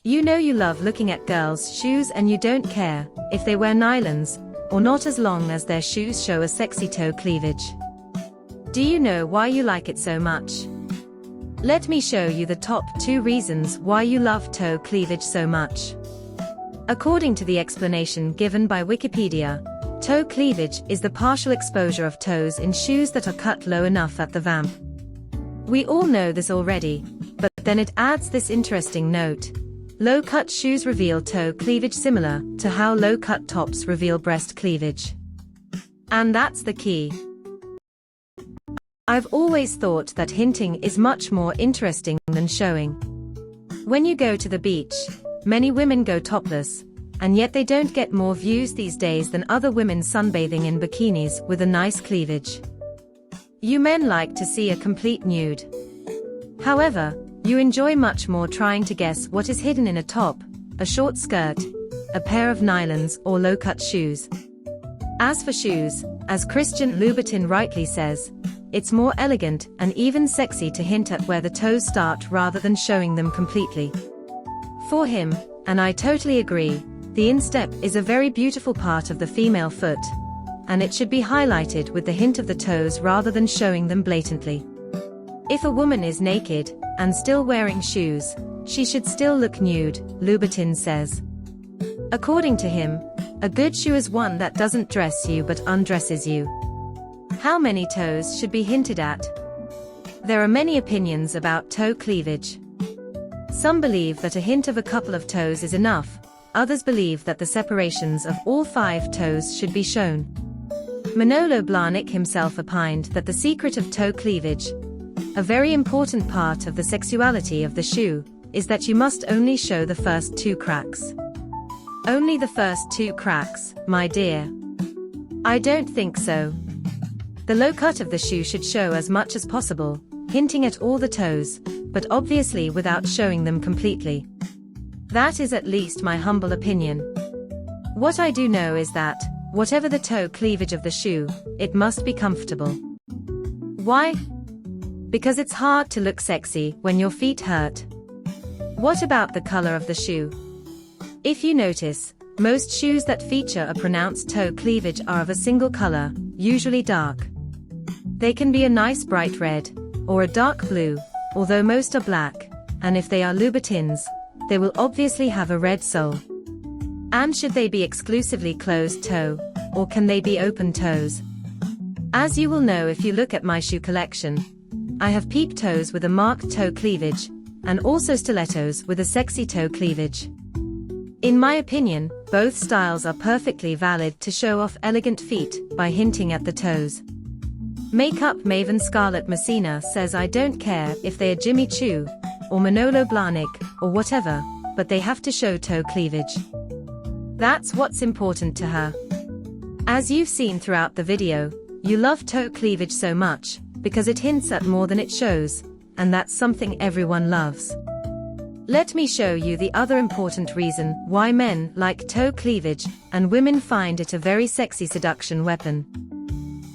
You know you love looking at girls' shoes and you don't care if they wear nylons or not as long as their shoes show a sexy toe cleavage. Do you know why you like it so much? Let me show you the top 2 reasons why you love toe cleavage so much. According to the explanation given by Wikipedia, toe cleavage is the partial exposure of toes in shoes that are cut low enough at the vamp. We all know this already, but then it adds this interesting note. Low-cut shoes reveal toe cleavage similar to how low-cut tops reveal breast cleavage. And that's the key. I've always thought that hinting is much more interesting than showing. When you go to the beach, many women go topless, and yet they don't get more views these days than other women sunbathing in bikinis with a nice cleavage. You men like to see a complete nude. However, you enjoy much more trying to guess what is hidden in a top, a short skirt, a pair of nylons or low-cut shoes. As for shoes, as Christian Louboutin rightly says, it's more elegant and even sexy to hint at where the toes start rather than showing them completely. For him, and I totally agree, the instep is a very beautiful part of the female foot, and it should be highlighted with the hint of the toes rather than showing them blatantly. If a woman is naked and still wearing shoes, she should still look nude, Louboutin says. According to him, a good shoe is one that doesn't dress you but undresses you. How many toes should be hinted at? There are many opinions about toe cleavage. Some believe that a hint of a couple of toes is enough, others believe that the separations of all 5 toes should be shown. Manolo Blahnik himself opined that the secret of toe cleavage, a very important part of the sexuality of the shoe, is that you must only show the first 2 cracks. Only the first 2 cracks, my dear. I don't think so. The low cut of the shoe should show as much as possible, hinting at all the toes, but obviously without showing them completely. That is at least my humble opinion. What I do know is that, whatever the toe cleavage of the shoe, it must be comfortable. Why? Because it's hard to look sexy when your feet hurt. What about the color of the shoe? If you notice, most shoes that feature a pronounced toe cleavage are of a single color, usually dark. They can be a nice bright red, or a dark blue, although most are black, and if they are Louboutins, they will obviously have a red sole. And should they be exclusively closed toe, or can they be open toes? As you will know if you look at my shoe collection, I have peep toes with a marked toe cleavage, and also stilettos with a sexy toe cleavage. In my opinion, both styles are perfectly valid to show off elegant feet by hinting at the toes. Makeup maven Scarlett Messina says I don't care if they are Jimmy Choo, or Manolo Blahnik, or whatever, but they have to show toe cleavage. That's what's important to her. As you've seen throughout the video, you love toe cleavage so much, because it hints at more than it shows, and that's something everyone loves. Let me show you the other important reason why men like toe cleavage, and women find it a very sexy seduction weapon.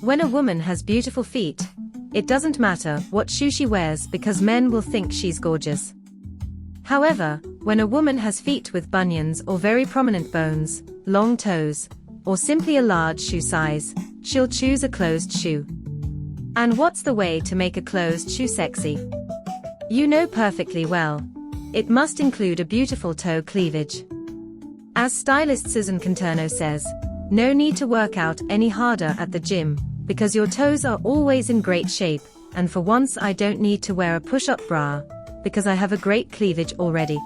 When a woman has beautiful feet, it doesn't matter what shoe she wears because men will think she's gorgeous. However, when a woman has feet with bunions or very prominent bones, long toes, or simply a large shoe size, she'll choose a closed shoe. And what's the way to make a closed shoe sexy? You know perfectly well. It must include a beautiful toe cleavage. As stylist Susan Conterno says, no need to work out any harder at the gym, because your toes are always in great shape, and for once I don't need to wear a push-up bra, because I have a great cleavage already.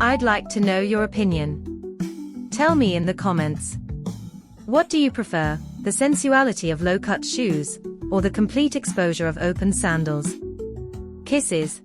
I'd like to know your opinion. Tell me in the comments. What do you prefer, the sensuality of low-cut shoes, or the complete exposure of open sandals? Kisses.